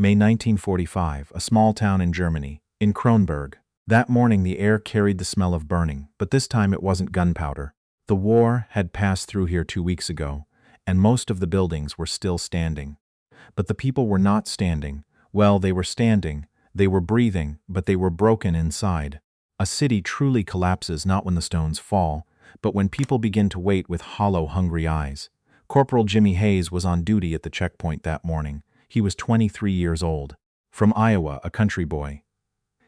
May 1945, a small town in Germany, in Kronberg. That morning the air carried the smell of burning, but this time it wasn't gunpowder. The war had passed through here 2 weeks ago, and most of the buildings were still standing. But the people were not standing. Well, they were standing, they were breathing, but they were broken inside. A city truly collapses not when the stones fall, but when people begin to wait with hollow, hungry eyes. Corporal Jimmy Hayes was on duty at the checkpoint that morning. He was 23 years old. From Iowa, a country boy.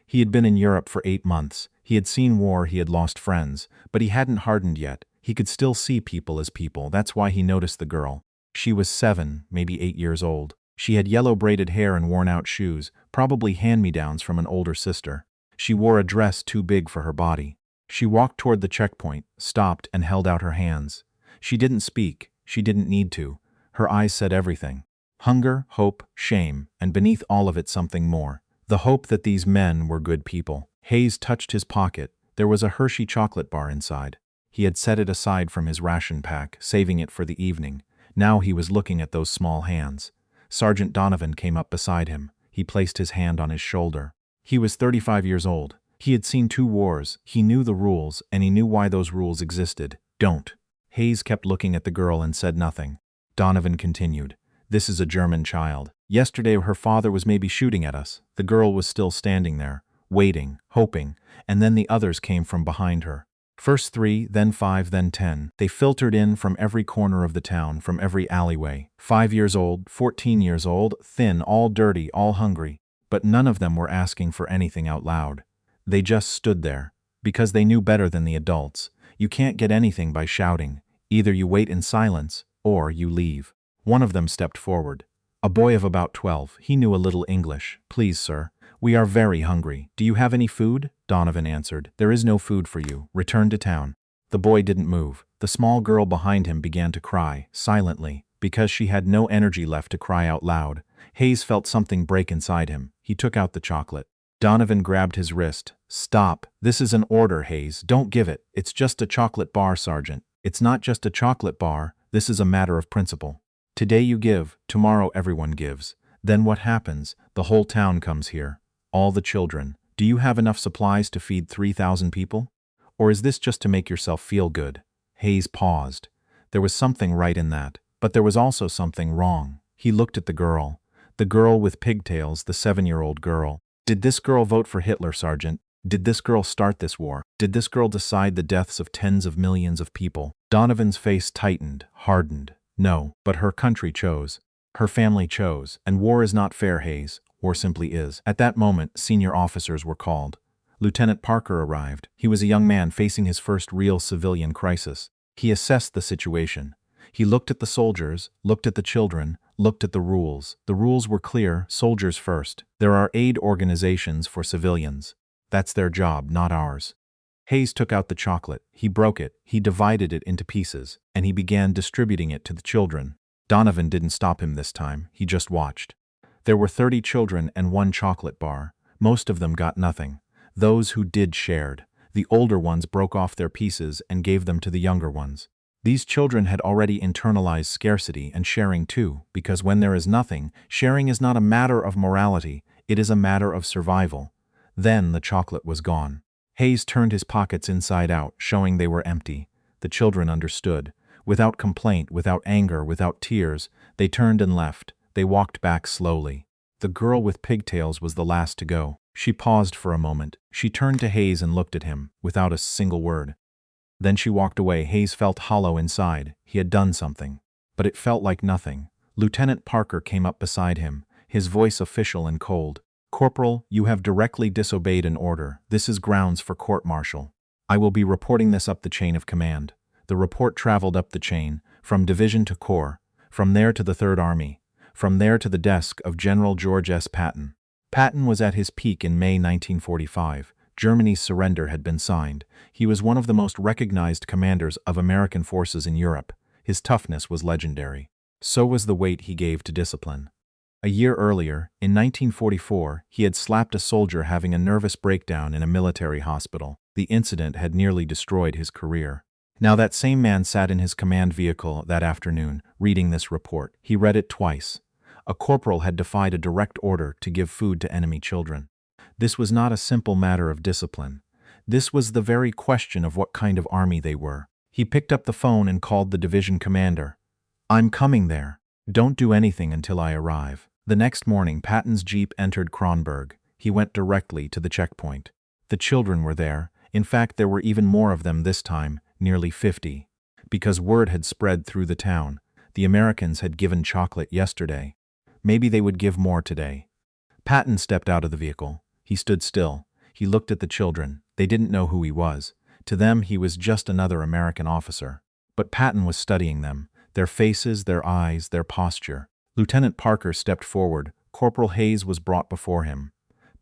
He had been in Europe for 8 months. He had seen war, he had lost friends, but he hadn't hardened yet. He could still see people as people. That's why he noticed the girl. She was 7, maybe 8 years old. She had yellow braided hair and worn-out shoes, probably hand-me-downs from an older sister. She wore a dress too big for her body. She walked toward the checkpoint, stopped, and held out her hands. She didn't speak. She didn't need to. Her eyes said everything. Hunger, hope, shame, and beneath all of it something more. The hope that these men were good people. Hayes touched his pocket. There was a Hershey chocolate bar inside. He had set it aside from his ration pack, saving it for the evening. Now he was looking at those small hands. Sergeant Donovan came up beside him. He placed his hand on his shoulder. He was 35 years old. He had seen 2 wars. He knew the rules, and he knew why those rules existed. Don't. Hayes kept looking at the girl and said nothing. Donovan continued. This is a German child. Yesterday her father was maybe shooting at us. The girl was still standing there, waiting, hoping, and then the others came from behind her. First 3, then 5, then 10. They filtered in from every corner of the town, from every alleyway. 5 years old, 14 years old, thin, all dirty, all hungry. But none of them were asking for anything out loud. They just stood there, because they knew better than the adults. You can't get anything by shouting. Either you wait in silence, or you leave. One of them stepped forward. A boy of about 12. He knew a little English. Please, sir. We are very hungry. Do you have any food? Donovan answered. There is no food for you. Return to town. The boy didn't move. The small girl behind him began to cry, silently, because she had no energy left to cry out loud. Hayes felt something break inside him. He took out the chocolate. Donovan grabbed his wrist. Stop. This is an order, Hayes. Don't give it. It's just a chocolate bar, Sergeant. It's not just a chocolate bar. This is a matter of principle. Today you give, tomorrow everyone gives. Then what happens? The whole town comes here. All the children. Do you have enough supplies to feed 3,000 people? Or is this just to make yourself feel good? Hayes paused. There was something right in that, but there was also something wrong. He looked at the girl. The girl with pigtails, the 7-year-old girl. Did this girl vote for Hitler, Sergeant? Did this girl start this war? Did this girl decide the deaths of tens of millions of people? Donovan's face tightened, hardened. No, but her country chose. Her family chose. And war is not fair, Hayes. War simply is. At that moment, senior officers were called. Lieutenant Parker arrived. He was a young man facing his first real civilian crisis. He assessed the situation. He looked at the soldiers, looked at the children, looked at the rules. The rules were clear, soldiers first. There are aid organizations for civilians. That's their job, not ours. Hayes took out the chocolate. He broke it. He divided it into pieces, and he began distributing it to the children. Donovan didn't stop him this time. He just watched. There were 30 children and 1 chocolate bar. Most of them got nothing. Those who did shared. The older ones broke off their pieces and gave them to the younger ones. These children had already internalized scarcity and sharing too, because when there is nothing, sharing is not a matter of morality, it is a matter of survival. Then the chocolate was gone. Hayes turned his pockets inside out, showing they were empty. The children understood. Without complaint, without anger, without tears, they turned and left. They walked back slowly. The girl with pigtails was the last to go. She paused for a moment. She turned to Hayes and looked at him, without a single word. Then she walked away. Hayes felt hollow inside. He had done something. But it felt like nothing. Lieutenant Parker came up beside him, his voice official and cold. Corporal, you have directly disobeyed an order. This is grounds for court-martial. I will be reporting this up the chain of command. The report traveled up the chain, from division to corps, from there to the Third Army, from there to the desk of General George S. Patton. Patton was at his peak in May 1945. Germany's surrender had been signed. He was one of the most recognized commanders of American forces in Europe. His toughness was legendary. So was the weight he gave to discipline. A year earlier, in 1944, he had slapped a soldier having a nervous breakdown in a military hospital. The incident had nearly destroyed his career. Now that same man sat in his command vehicle that afternoon, reading this report. He read it twice. A corporal had defied a direct order to give food to enemy children. This was not a simple matter of discipline. This was the very question of what kind of army they were. He picked up the phone and called the division commander. "I'm coming there. Don't do anything until I arrive." The next morning, Patton's jeep entered Kronberg. He went directly to the checkpoint. The children were there. In fact, there were even more of them this time, nearly 50. Because word had spread through the town. The Americans had given chocolate yesterday. Maybe they would give more today. Patton stepped out of the vehicle. He stood still. He looked at the children. They didn't know who he was. To them, he was just another American officer. But Patton was studying them, their faces, their eyes, their posture. Lieutenant Parker stepped forward. Corporal Hayes was brought before him.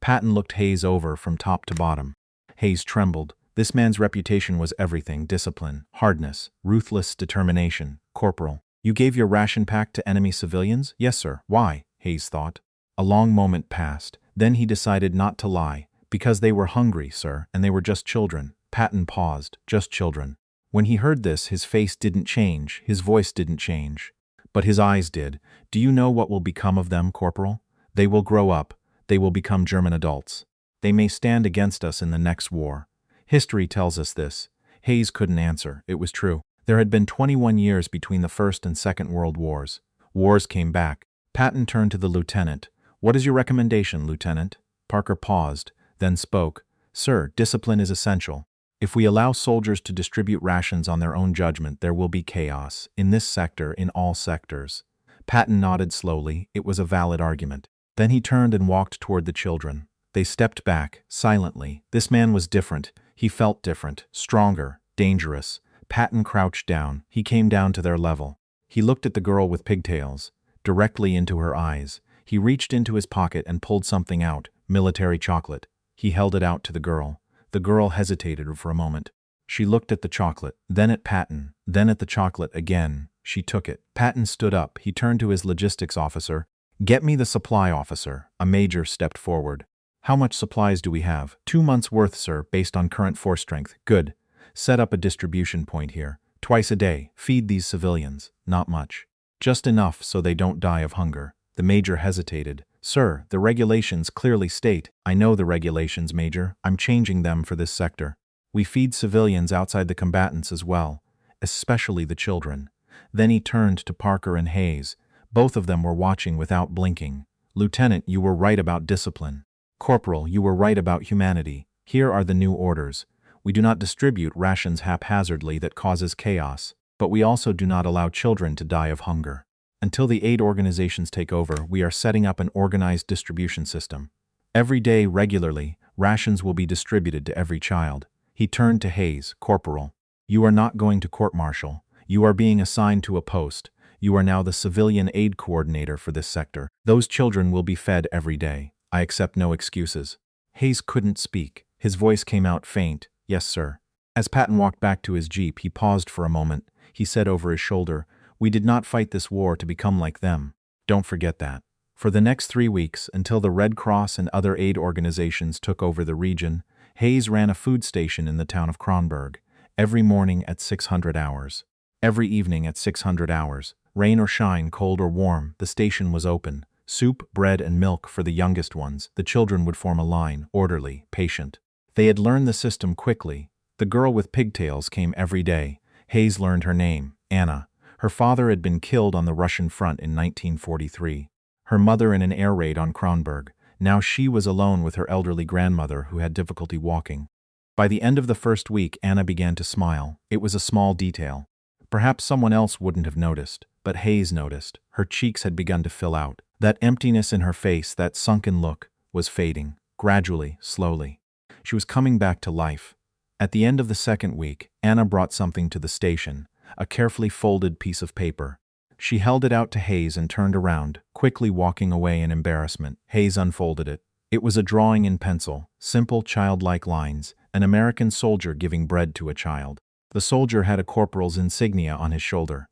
Patton looked Hayes over from top to bottom. Hayes trembled. This man's reputation was everything: discipline, hardness, ruthless determination. "Corporal, you gave your ration pack to enemy civilians?" "Yes, sir." "Why?" Hayes thought. A long moment passed. Then he decided not to lie. "Because they were hungry, sir, and they were just children." Patton paused. "Just children." When he heard this, his face didn't change, his voice didn't change. But his eyes did. "Do you know what will become of them, Corporal? They will grow up. They will become German adults. They may stand against us in the next war. History tells us this." Hayes couldn't answer. It was true. There had been 21 years between the First and Second World Wars. Wars came back. Patton turned to the lieutenant. "What is your recommendation, Lieutenant?" Parker paused, then spoke. "Sir, discipline is essential. If we allow soldiers to distribute rations on their own judgment, there will be chaos, in this sector, in all sectors." Patton nodded slowly. It was a valid argument. Then he turned and walked toward the children. They stepped back, silently. This man was different. He felt different, stronger, dangerous. Patton crouched down. He came down to their level. He looked at the girl with pigtails, directly into her eyes. He reached into his pocket and pulled something out, military chocolate. He held it out to the girl. The girl hesitated for a moment. She looked at the chocolate, then at Patton, then at the chocolate again. She took it. Patton stood up. He turned to his logistics officer. "Get me the supply officer." A major stepped forward. "How much supplies do we have?" 2 months' worth, sir, based on current force strength." "Good. Set up a distribution point here. Twice a day. Feed these civilians." "Not much." "Just enough so they don't die of hunger." The major hesitated. "Sir, the regulations clearly state." "I know the regulations, Major. I'm changing them for this sector. We feed civilians outside the combatants as well, especially the children." Then he turned to Parker and Hayes. Both of them were watching without blinking. "Lieutenant, you were right about discipline. Corporal, you were right about humanity. Here are the new orders. We do not distribute rations haphazardly that causes chaos, but we also do not allow children to die of hunger. Until the aid organizations take over, we are setting up an organized distribution system. Every day, regularly, rations will be distributed to every child." He turned to Hayes. "Corporal, you are not going to court-martial. You are being assigned to a post. You are now the civilian aid coordinator for this sector. Those children will be fed every day. I accept no excuses." Hayes couldn't speak. His voice came out faint. "Yes, sir." As Patton walked back to his jeep, he paused for a moment. He said over his shoulder, "We did not fight this war to become like them. Don't forget that." For the next 3 weeks, until the Red Cross and other aid organizations took over the region, Hayes ran a food station in the town of Kronberg. Every morning at 600 hours. Every evening at 600 hours. Rain or shine, cold or warm, the station was open. Soup, bread, and milk for the youngest ones. The children would form a line, orderly, patient. They had learned the system quickly. The girl with pigtails came every day. Hayes learned her name, Anna. Her father had been killed on the Russian front in 1943. Her mother in an air raid on Kronberg. Now she was alone with her elderly grandmother who had difficulty walking. By the end of the first week, Anna began to smile. It was a small detail. Perhaps someone else wouldn't have noticed, but Hayes noticed. Her cheeks had begun to fill out. That emptiness in her face, that sunken look, was fading, gradually, slowly. She was coming back to life. At the end of the second week, Anna brought something to the station, a carefully folded piece of paper. She held it out to Hayes and turned around, quickly walking away in embarrassment. Hayes unfolded it. It was a drawing in pencil, simple childlike lines, an American soldier giving bread to a child. The soldier had a corporal's insignia on his shoulder.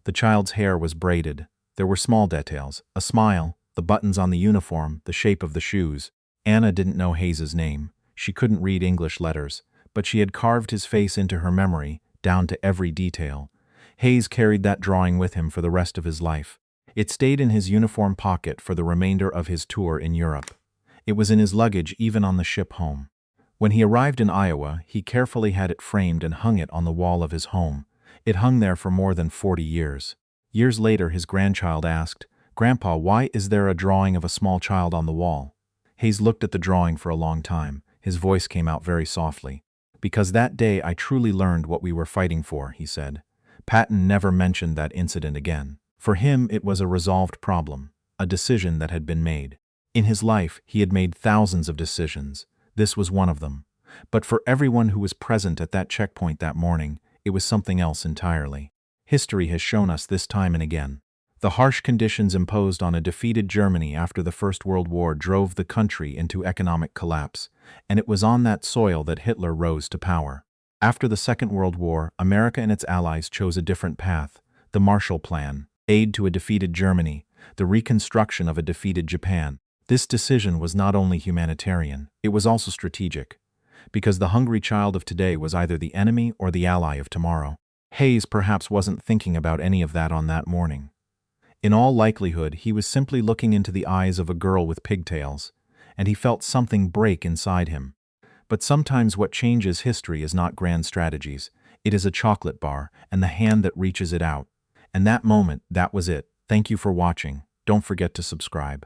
The child's hair was braided. There were small details, a smile, the buttons on the uniform, the shape of the shoes. Anna didn't know Hayes's name. She couldn't read English letters, but she had carved his face into her memory, down to every detail. Hayes carried that drawing with him for the rest of his life. It stayed in his uniform pocket for the remainder of his tour in Europe. It was in his luggage even on the ship home. When he arrived in Iowa, he carefully had it framed and hung it on the wall of his home. It hung there for more than 40 years. Years later, his grandchild asked, "Grandpa, why is there a drawing of a small child on the wall?" Hayes looked at the drawing for a long time. His voice came out very softly. "Because that day I truly learned what we were fighting for," he said. Patton never mentioned that incident again. For him, it was a resolved problem, a decision that had been made. In his life, he had made thousands of decisions. This was one of them. But for everyone who was present at that checkpoint that morning, it was something else entirely. History has shown us this time and again. The harsh conditions imposed on a defeated Germany after the First World War drove the country into economic collapse, and it was on that soil that Hitler rose to power. After the Second World War, America and its allies chose a different path: the Marshall Plan, aid to a defeated Germany, the reconstruction of a defeated Japan. This decision was not only humanitarian, it was also strategic, because the hungry child of today was either the enemy or the ally of tomorrow. Hayes perhaps wasn't thinking about any of that on that morning. In all likelihood, he was simply looking into the eyes of a girl with pigtails, and he felt something break inside him. But sometimes what changes history is not grand strategies. It is a chocolate bar and the hand that reaches it out. And that moment, that was it. Thank you for watching. Don't forget to subscribe.